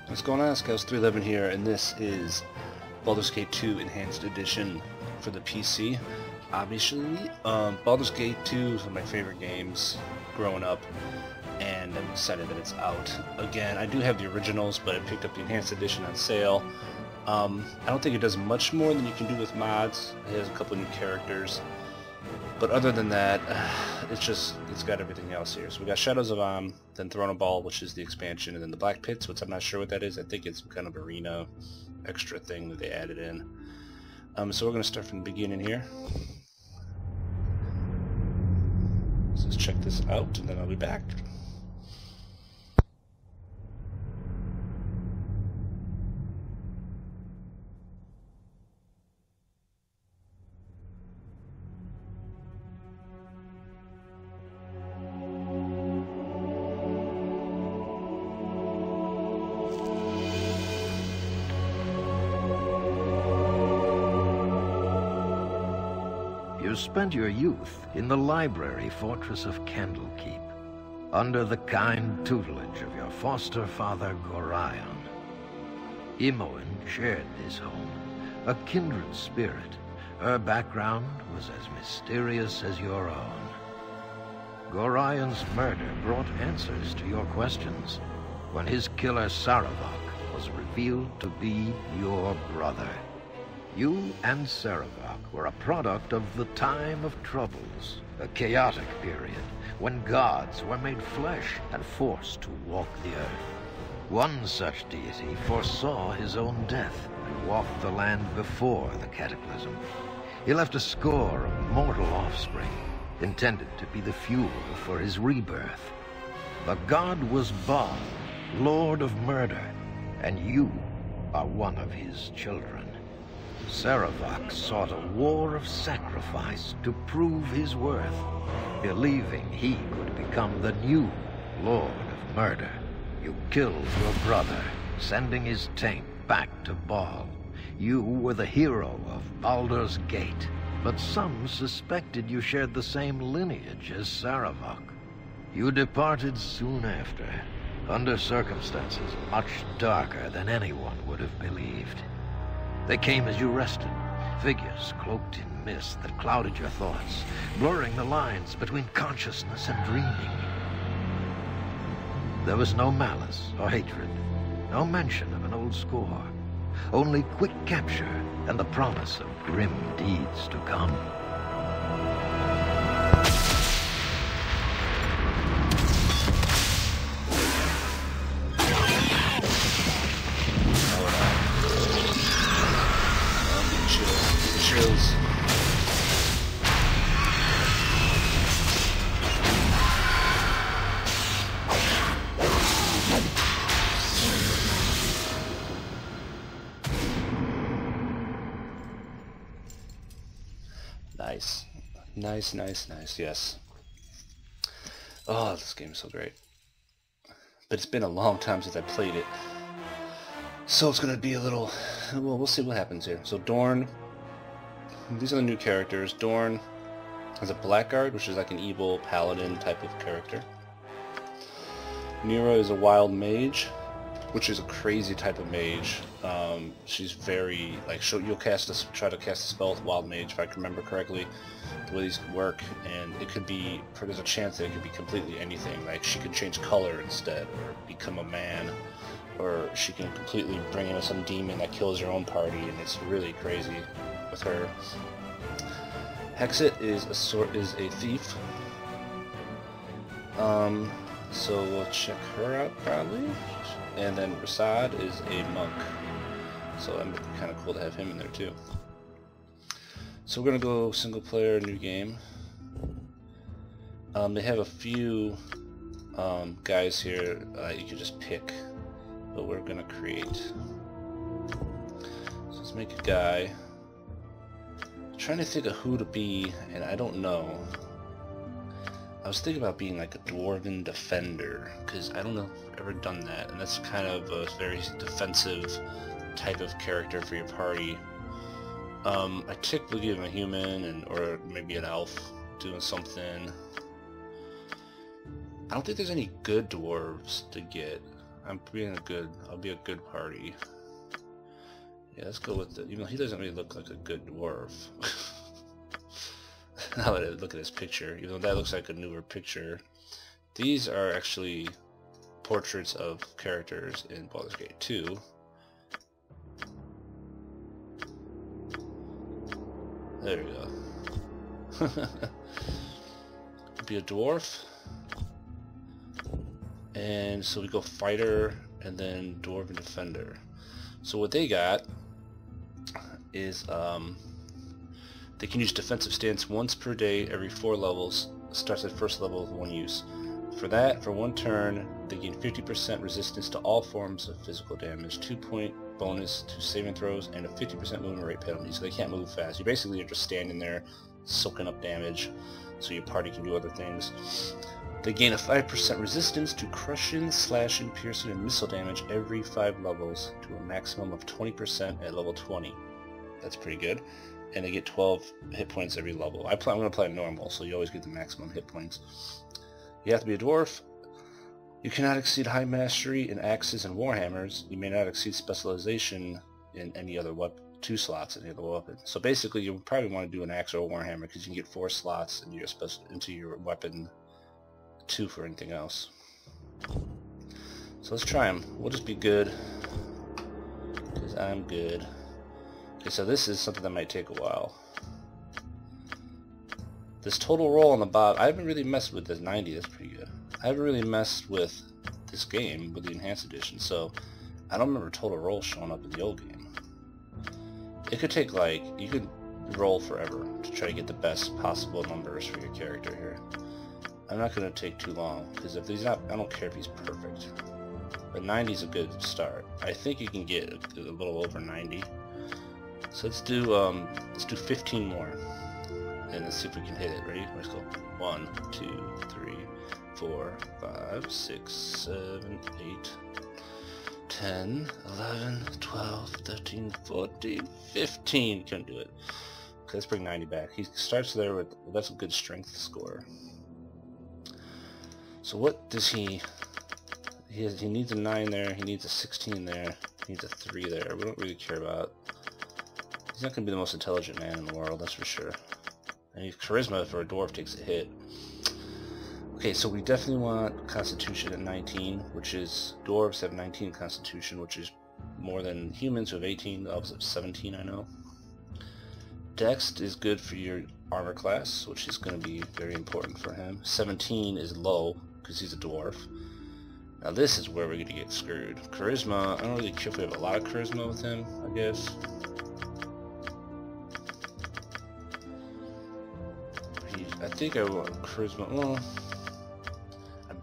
What's going on? Scalz 311 here, and this is Baldur's Gate 2 Enhanced Edition for the PC. Obviously, Baldur's Gate 2 is one of my favorite games growing up, and I'm excited that it's out. Again, I do have the originals, but I picked up the Enhanced Edition on sale. I don't think it does much more than you can do with mods. It has a couple new characters, but other than that, it's got everything else here. So we got Shadows of Am, then Throne of Ball, which is the expansion, and then the Black Pits, which I'm not sure what that is. I think it's some kind of arena extra thing that they added in. So we're going to start from the beginning here. Let's just check this out, and then I'll be back. You spent your youth in the library fortress of Candlekeep, under the kind tutelage of your foster father Gorion. Imoen shared this home, a kindred spirit. Her background was as mysterious as your own. Gorion's murder brought answers to your questions when his killer Saravak was revealed to be your brother. You and Saravak were a product of the Time of Troubles, a chaotic period when gods were made flesh and forced to walk the earth. One such deity foresaw his own death and walked the land before the cataclysm. He left a score of mortal offspring, intended to be the fuel for his rebirth. The god was Baal, Lord of Murder, and you are one of his children. Saravak sought a war of sacrifice to prove his worth, believing he could become the new Lord of Murder. You killed your brother, sending his taint back to Baal. You were the hero of Baldur's Gate, but some suspected you shared the same lineage as Saravak. You departed soon after, under circumstances much darker than anyone would have believed. They came as you rested, figures cloaked in mist that clouded your thoughts, blurring the lines between consciousness and dreaming. There was no malice or hatred, no mention of an old score, only quick capture and the promise of grim deeds to come. Nice, yes. Oh, this game is so great. But it's been a long time since I played it. So it's going to be a little... Well, we'll see what happens here. So Dorn... These are the new characters. Dorn is a blackguard, which is like an evil paladin type of character. Nira is a wild mage, which is a crazy type of mage. She's very, like, you'll try to cast a spell with wild mage, if I can remember correctly, the way these work, and it could be, there's a chance that it could be completely anything. Like, she could change color instead, or become a man, or she can completely bring in some demon that kills your own party, and it's really crazy with her. Hexit is a thief. So we'll check her out probably. And then Rasad is a monk. So it'd be kind of cool to have him in there too. So we're gonna go single player, new game. They have a few guys here you can just pick, but we're gonna create. So let's make a guy. I'm trying to think of who to be, and I don't know. I was thinking about being like a Dwarven Defender, because I don't know if I've ever done that, and that's kind of a very defensive type of character for your party. I typically give him a human, or maybe an elf doing something. I don't think there's any good dwarves to get. I'll be a good party. Yeah, let's go with even though he doesn't really look like a good dwarf. Now that I look at his picture, even though that looks like a newer picture, these are actually portraits of characters in Baldur's Gate 2. There we go. Be a dwarf. And so we go fighter and then Dwarven Defender. So what they got is they can use defensive stance once per day every 4 levels. Starts at first level with 1 use. For that, for 1 turn, they gain 50% resistance to all forms of physical damage, 2-point bonus to saving throws, and a 50% movement rate penalty, so they can't move fast. You basically are just standing there soaking up damage so your party can do other things. They gain a 5% resistance to crushing, slashing, piercing, and missile damage every 5 levels to a maximum of 20% at level 20. That's pretty good. And they get 12 hit points every level. I'm going to play normal, so you always get the maximum hit points. You have to be a dwarf. You cannot exceed high mastery in axes and warhammers. You may not exceed specialization in any other 2 slots in any other weapon. So basically, you probably want to do an axe or a warhammer because you can get 4 slots into your weapon, 2 for anything else. So let's try them. We'll just be good because I'm good. Okay, so this is something that might take a while. This total roll on the bottom, I haven't really messed with this 90, that's pretty good. I haven't really messed with this game with the Enhanced Edition, so I don't remember total roll showing up in the old game. It could take you could roll forever to try to get the best possible numbers for your character here. I'm not going to take too long, because if he's not, I don't care if he's perfect. But 90 is a good start. I think you can get a little over 90. So let's do 15 more, and let's see if we can hit it. Ready? Let's go. 1, 2, 3, 4, 5, 6, 7, 8, 10, 11, 12, 13, 14, 15. Couldn't do it. Okay, let's bring 90 back. He starts there with, that's a good strength score. So what does he needs a 9 there, he needs a 16 there, he needs a 3 there. We don't really care about. He's not going to be the most intelligent man in the world, that's for sure. And his charisma for a dwarf takes a hit. Okay, so we definitely want Constitution at 19, which is, dwarves have 19 Constitution, which is more than humans who have 18, elves have 17, I know. Dex is good for your armor class, which is going to be very important for him. 17 is low, because he's a dwarf. Now this is where we're going to get screwed. Charisma, I don't really care if we have a lot of charisma with him, I guess. I think I want charisma. Well,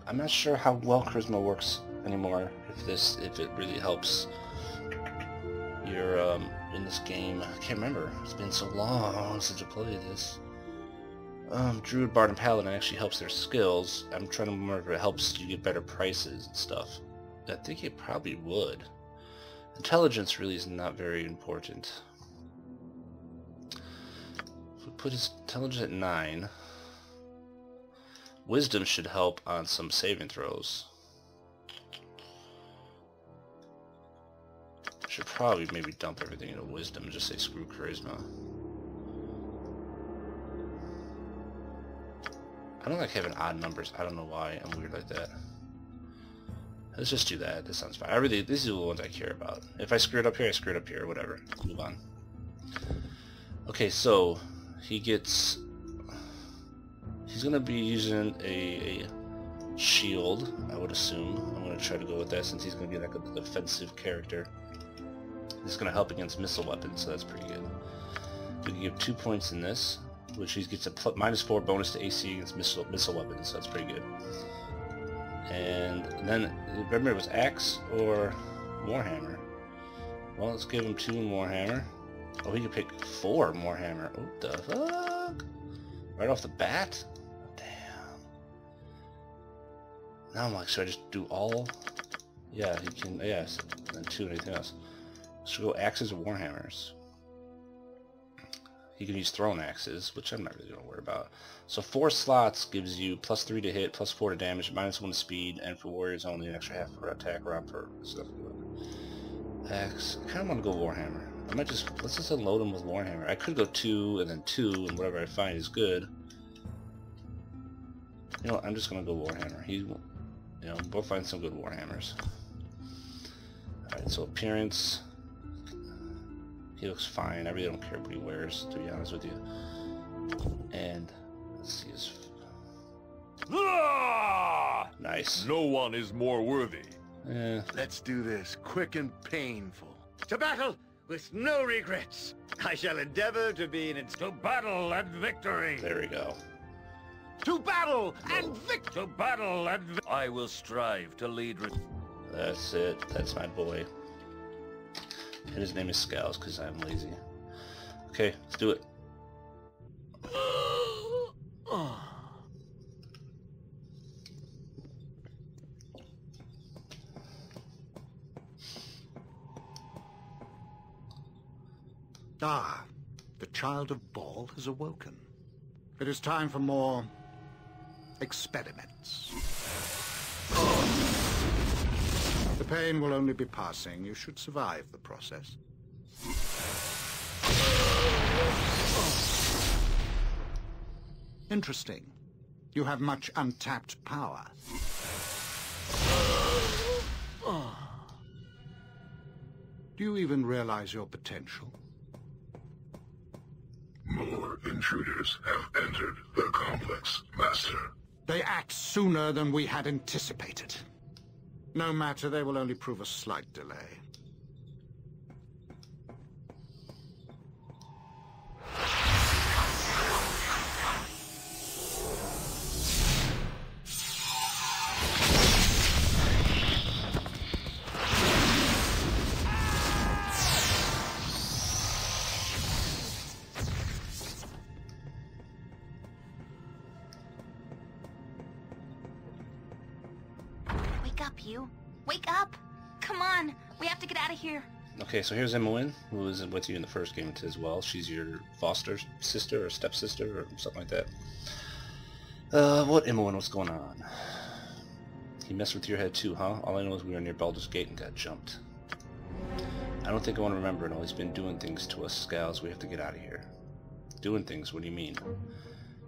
I'm not sure how well charisma works anymore. If it really helps your in this game. I can't remember. It's been so long since I played this. Druid, Bard, and Paladin actually helps their skills. I'm trying to remember if it helps you get better prices and stuff. I think it probably would. Intelligence really is not very important. If we put his intelligence at 9, Wisdom should help on some saving throws. Should probably maybe dump everything into Wisdom and just say screw Charisma. I don't like having odd numbers. I don't know why. I'm weird like that. Let's just do that. This sounds fine. These are the ones I care about. If I screw it up here, I screw it up here. Whatever. Move on. Okay, so he gets... He's going to be using a shield, I would assume. I'm going to try to go with that since he's going to be like a defensive character. This is going to help against missile weapons, so that's pretty good. We can give 2 points in this, which he gets a -4 bonus to AC against missile weapons, so that's pretty good. And then, remember it was Axe or Warhammer. Well, let's give him 2 Warhammer. Oh, he can pick 4 Warhammer. What the fuck? Right off the bat? Damn. Now I'm like, should I just do all? Yeah, he can, yes, and 2 anything else. Should we go Axes or Warhammers? You can use thrown axes, which I'm not really going to worry about. So 4 slots gives you +3 to hit, +4 to damage, -1 to speed, and for warriors only an extra half per attack round per stuff. Axe. I kind of want to go Warhammer. I might just, let's just unload him with Warhammer. I could go 2 and then 2, and whatever I find is good. You know what, I'm just going to go Warhammer. We'll find some good Warhammers. Alright, so appearance. He looks fine. I really don't care what he wears, to be honest with you. And let's see his... Nice. No one is more worthy. Let's do this, quick and painful. To battle with no regrets. I shall endeavor to be to battle and victory. There we go. To battle and victory. To battle and I will strive to lead. That's it. That's my boy. And his name is Scalz, because I'm lazy. Okay, let's do it. Ah, the child of Baal has awoken. It is time for more experiments. The pain will only be passing. You should survive the process. Interesting. You have much untapped power. Do you even realize your potential? More intruders have entered the complex, Master. They act sooner than we had anticipated. No matter, they will only prove a slight delay. You. Wake up! Come on! We have to get out of here! Okay, so here's Imoen, who was with you in the first game as well. She's your foster sister or stepsister or something like that. What Imoen? What's going on? He messed with your head too, huh? All I know is we were near Baldur's Gate and got jumped. I don't think I want to remember it all. He's been doing things to us, Scalz. We have to get out of here. Doing things? What do you mean?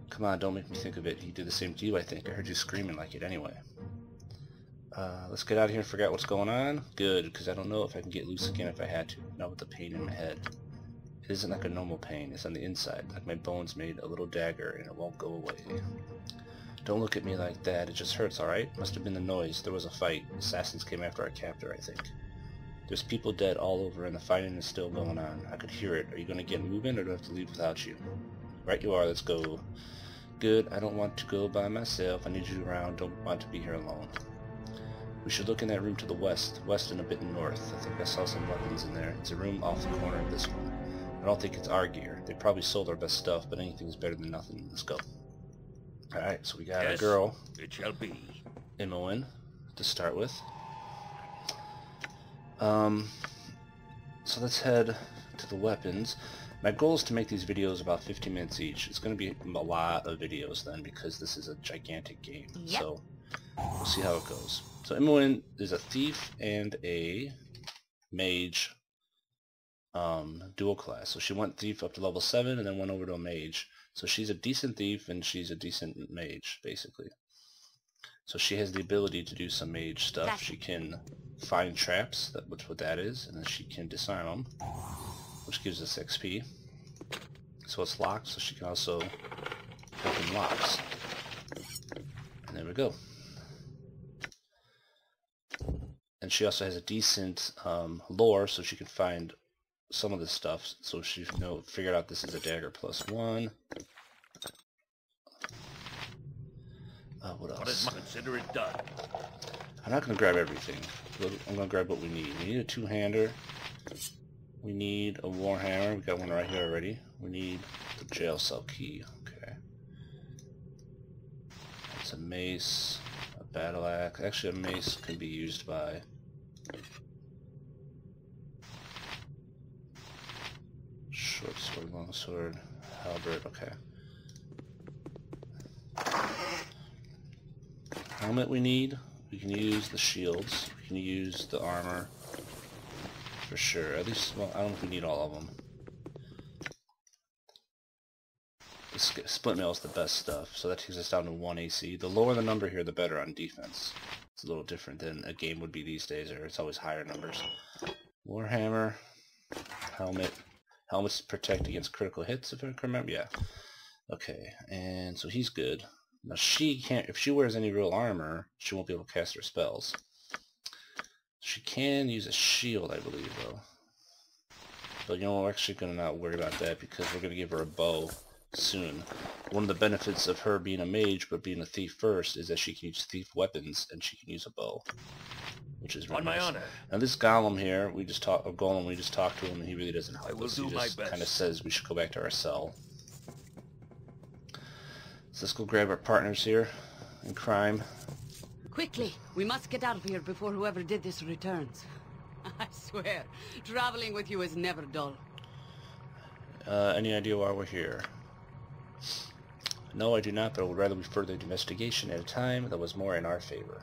Come on, don't make me think of it. He did the same to you, I think. I heard you screaming like it anyway. Let's get out of here and figure out what's going on. Good, because I don't know if I can get loose again if I had to. Not with the pain in my head. It isn't like a normal pain. It's on the inside. Like my bones made a little dagger and it won't go away. Don't look at me like that. It just hurts, alright? Must have been the noise. There was a fight. Assassins came after our captor, I think. There's people dead all over and the fighting is still going on. I could hear it. Are you going to get moving or do I have to leave without you? Right you are. Let's go. Good. I don't want to go by myself. I need you around. Don't want to be here alone. We should look in that room to the west and a bit north. I think I saw some weapons in there. It's a room off the corner of this one. I don't think it's our gear. They probably sold our best stuff, but anything's better than nothing. Let's go. Alright, so we got a girl. It shall be. Imoen, to start with. So let's head to the weapons. My goal is to make these videos about 15 minutes each. It's going to be a lot of videos then because this is a gigantic game. Yep. So we'll see how it goes. So Imoen is a thief and a mage dual class. So she went thief up to level 7 and then went over to a mage. So she's a decent thief and she's a decent mage, basically. So she has the ability to do some mage stuff. Gotcha. She can find traps, which what that is, and then she can disarm them, which gives us XP. So it's locked, so she can also open locks. And there we go. And she also has a decent lore, so she can find some of this stuff. So she figured out this is a dagger +1. What else? Consider it done. I'm not going to grab everything. I'm going to grab what we need. We need a two-hander. We need a warhammer. We got one right here already. We need the jail cell key. Okay. That's a mace, a battle axe. Actually, a mace can be used by short sword, long sword. Halberd, okay. Helmet we need. We can use the shields. We can use the armor. For sure. At least, well, I don't know if we need all of them. The split mail is the best stuff, so that takes us down to 1 AC. The lower the number here, the better on defense. It's a little different than a game would be these days, or it's always higher numbers. Warhammer, helmet. Helmets protect against critical hits, if I can remember. Yeah. Okay, and so he's good. Now she can't, if she wears any real armor, she won't be able to cast her spells. She can use a shield, I believe, though. But you know, we're actually going to not worry about that because we're going to give her a bow soon. One of the benefits of her being a mage but being a thief first is that she can use thief weapons and she can use a bow, which is really nice. On my honor. Now this golem here, we just talked to him and he really doesn't help I will us. do He my just best. kind of says we should go back to our cell. So let's go grab our partners here in crime. Quickly, we must get out of here before whoever did this returns. I swear, traveling with you is never dull. Any idea why we're here? No, I do not, but I would rather we further the investigation at a time that was more in our favor.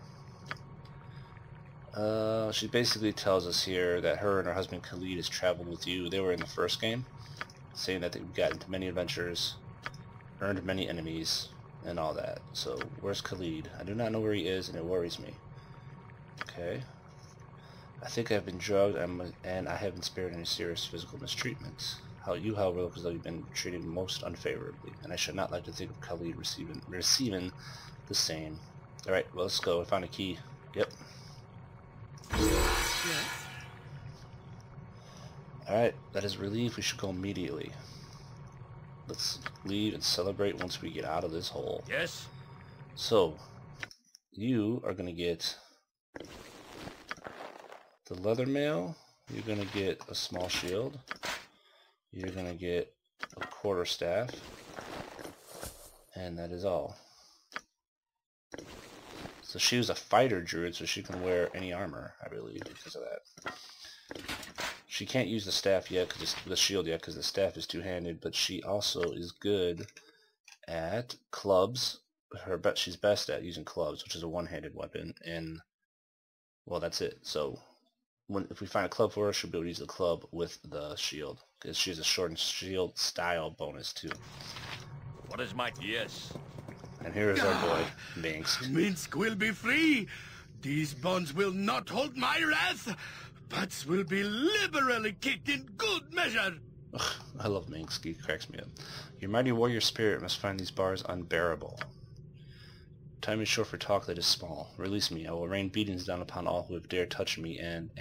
She basically tells us here that her and her husband Khalid has traveled with you. They were in the first game, saying that they've gotten into many adventures, earned many enemies, and all that. So, where's Khalid? I do not know where he is, and it worries me. Okay. I think I've been drugged, and I haven't spared any serious physical mistreatments. You, however, look as though you've been treated most unfavorably, and I should not like to think of Khalid receiving the same. Alright, well, let's go. I found a key. Yep. Yes? Alright, that is relief. We should go immediately. Let's leave and celebrate once we get out of this hole. Yes? So, you are going to get the leather mail. You're going to get a small shield. You're going to get a quarterstaff. And that is all. So she was a fighter druid, so she can wear any armor, I believe, because of that. She can't use the staff yet, the shield yet, because the staff is two-handed, but she also is good at clubs. She's best at using clubs, which is a one-handed weapon, and, well, that's it. So, if we find a club for her, she'll be able to use the club with the shield, because she has a short shield style bonus, too. What is my... Yes. And here is our boy, Minsk. Minsk will be free. These bonds will not hold my wrath. Butts will be liberally kicked in good measure. Ugh, I love Minsk. He cracks me up. Your mighty warrior spirit must find these bars unbearable. Time is short for talk that is small. Release me. I will rain beatings down upon all who have dared touch me, and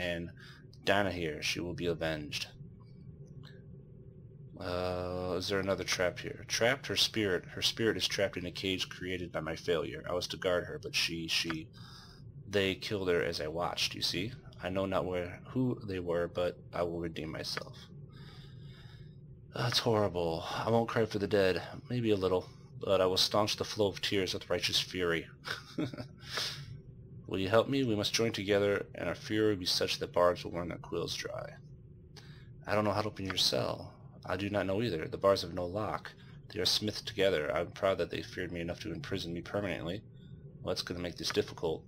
Dana here, she will be avenged. Is there another trap here? Trapped? Her spirit is trapped in a cage created by my failure. I was to guard her, but they killed her as I watched, you see? I know not who they were, but I will redeem myself. That's horrible. I won't cry for the dead. Maybe a little, but I will staunch the flow of tears with righteous fury. Will you help me? We must join together, and our fury will be such that barbs will run their quills dry. I don't know how to open your cell. I do not know either. The bars have no lock. They are smithed together. I'm proud that they feared me enough to imprison me permanently. Well, that's going to make this difficult.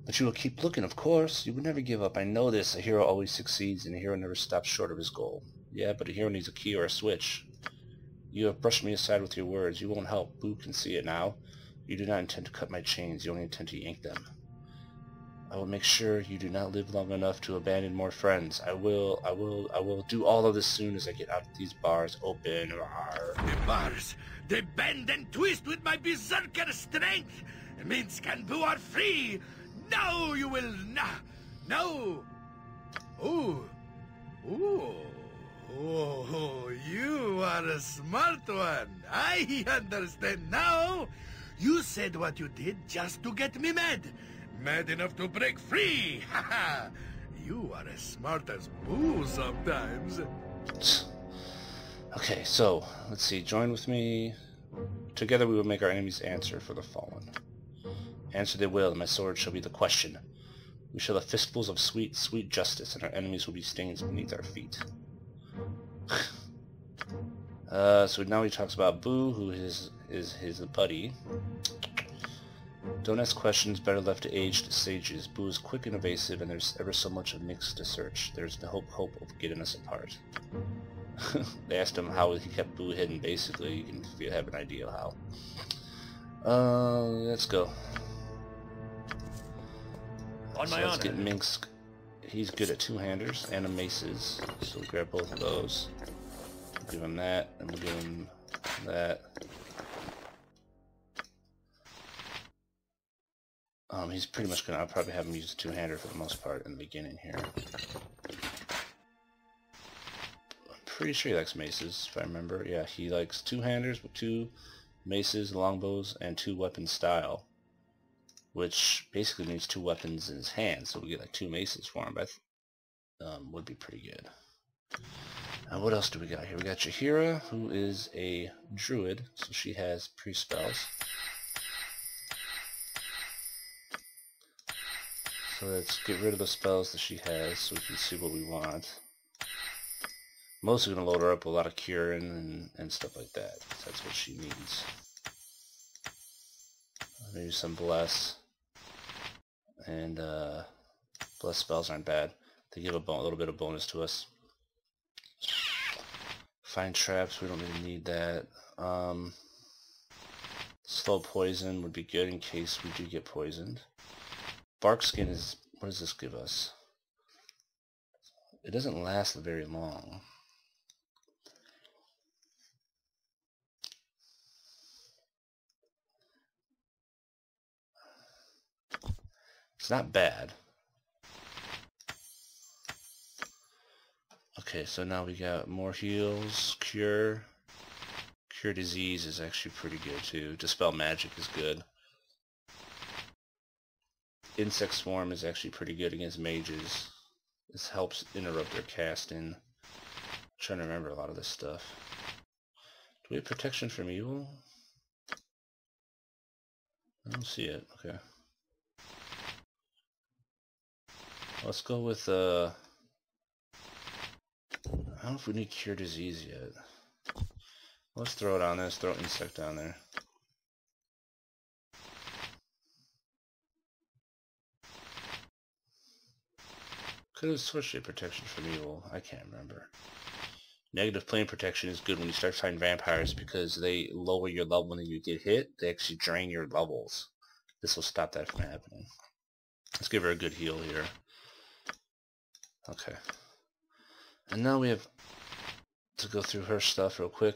But you will keep looking, of course. You would never give up. I know this. A hero always succeeds, and a hero never stops short of his goal. Yeah, but a hero needs a key or a switch. You have brushed me aside with your words. You won't help. Boo can see it now. You do not intend to cut my chains. You only intend to yank them. I will make sure you do not live long enough to abandon more friends. I will do all of this soon as I get out these bars open. The bars, they bend and twist with my berserker strength. Minsk and Boo are free. Now you will no. Ooh. Oh, you are a smart one. I understand now. You said what you did just to get me mad. Mad enough to break free! Haha! You are as smart as Boo sometimes. Okay, so, let's see. Join with me. Together we will make our enemies answer for the fallen. Answer they will, and my sword shall be the question. We shall have fistfuls of sweet, sweet justice, and our enemies will be stains beneath our feet. So now he talks about Boo, who is his buddy. Don't ask questions better left to aged sages. Boo is quick and evasive, and there's ever so much of Nyx to search. There's the hope of getting us apart. They asked him how he kept Boo hidden. Basically, you can have an idea how. Let's go. On So my let's honor. get Minsk. He's good at two-handers and a maces, so we'll grab both of those. We'll give him that, and we'll give him that. He's pretty much gonna. I'll probably have him use a two-hander for the most part in the beginning here. I'm pretty sure he likes maces, if I remember. Yeah, he likes two-handers with two maces, longbows, and two weapon style, which basically means two weapons in his hand. So we get like two maces for him. But would be pretty good. What else do we got here? We got Jaheira, who is a druid, so she has pre-spells. So let's get rid of the spells that she has so we can see what we want. Mostly going to load her up with a lot of curing and stuff like that. That's what she needs. Maybe some bless. And bless spells aren't bad. They give a little bit of bonus to us. Find traps, we don't really need that. Slow poison would be good in case we do get poisoned. Bark skin is, what does this give us? It doesn't last very long. It's not bad. Okay, so now we got more heals, cure. Cure disease is actually pretty good too. Dispel magic is good. Insect swarm is actually pretty good against mages. This helps interrupt their casting. I'm trying to remember a lot of this stuff. Do we have protection from evil? I don't see it. Okay. Let's go with I don't know if we need cure disease yet. Let's throw it on there. Let's throw insect on there. Could have switched a protection from evil. I can't remember. Negative plane protection is good when you start fighting vampires because they lower your level when you get hit. They actually drain your levels. This will stop that from happening. Let's give her a good heal here. Okay. And now we have to go through her stuff real quick.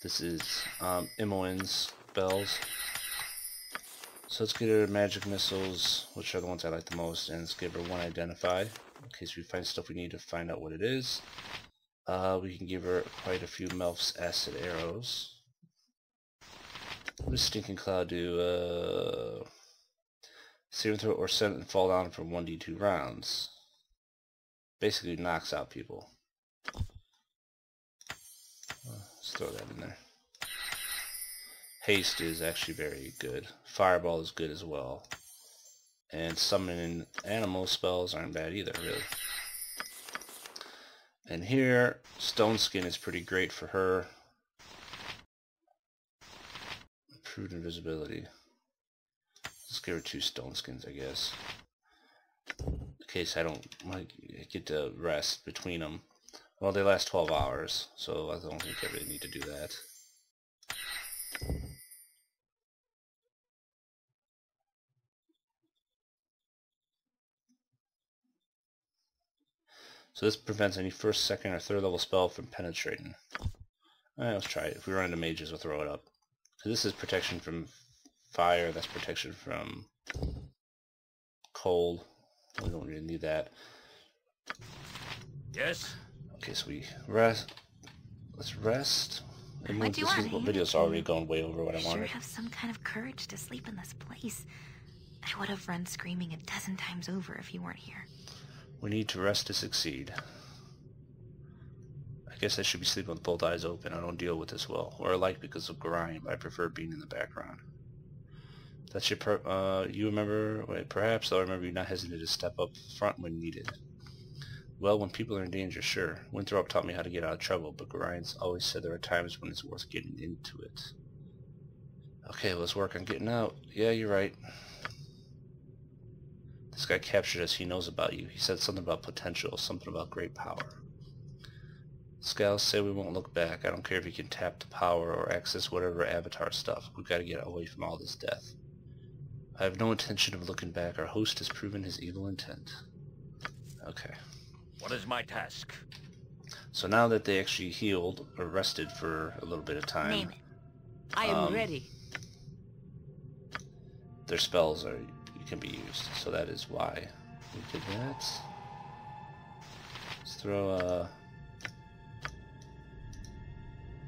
This is Imoen's spells. So let's get her magic missiles, which are the ones I like the most, and let's give her one identify, in case we find stuff we need to find out what it is. We can give her quite a few Melf's acid arrows. What does Stinking Cloud do? Searing throw or send and fall down for 1d2 rounds. Basically knocks out people. Let's throw that in there. Haste is actually very good. Fireball is good as well. And summoning animal spells aren't bad either, really. And here, Stone Skin is pretty great for her. Improved invisibility. Let's give her 2 Stone Skins, I guess. In case I don't get to rest between them. Well, they last 12 hours, so I don't think I really need to do that. So this prevents any first, second, or third level spell from penetrating. Alright, let's try it. If we run into mages, we'll throw it up. So this is protection from fire, that's protection from cold. We don't really need that. Yes? Okay, so we rest. Let's rest. And What do you this want? video's already going way over what I You sure wanted. have some kind of courage to sleep in this place. I would have run screaming 12 times over if you weren't here. We need to rest to succeed. I guess I should be sleeping with both eyes open. I don't deal with this well. Or I like because of grime. I prefer being in the background. That's your you remember, wait, perhaps I'll remember you not hesitate to step up front when needed. Well, when people are in danger, sure. Winthrop taught me how to get out of trouble, but Gorian's always said there are times when it's worth getting into it. Okay, let's work on getting out. Yeah, you're right. This guy captured us. He knows about you. He said something about potential, something about great power. Scalz say we won't look back. I don't care if you can tap the power or access whatever avatar stuff. We've got to get away from all this death. I have no intention of looking back. Our host has proven his evil intent. Okay. What is my task? So now that they actually healed or rested for a little bit of time... Name it. I am ready. Their spells can be used, so that is why we did that. Let's throw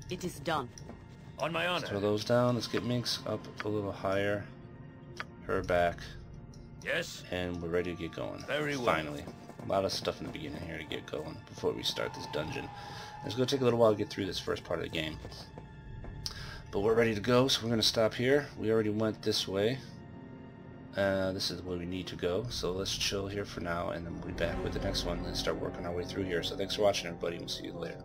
It is done. On my honor. throw those down. Let's get Minx up a little higher. Her back. Yes. And we're ready to get going. Very well. Finally. A lot of stuff in the beginning here to get going before we start this dungeon. It's going to take a little while to get through this first part of the game. But we're ready to go, so we're going to stop here. We already went this way. This is where we need to go, so let's chill here for now, and then we'll be back with the next one and start working our way through here. So thanks for watching, everybody, and we'll see you later.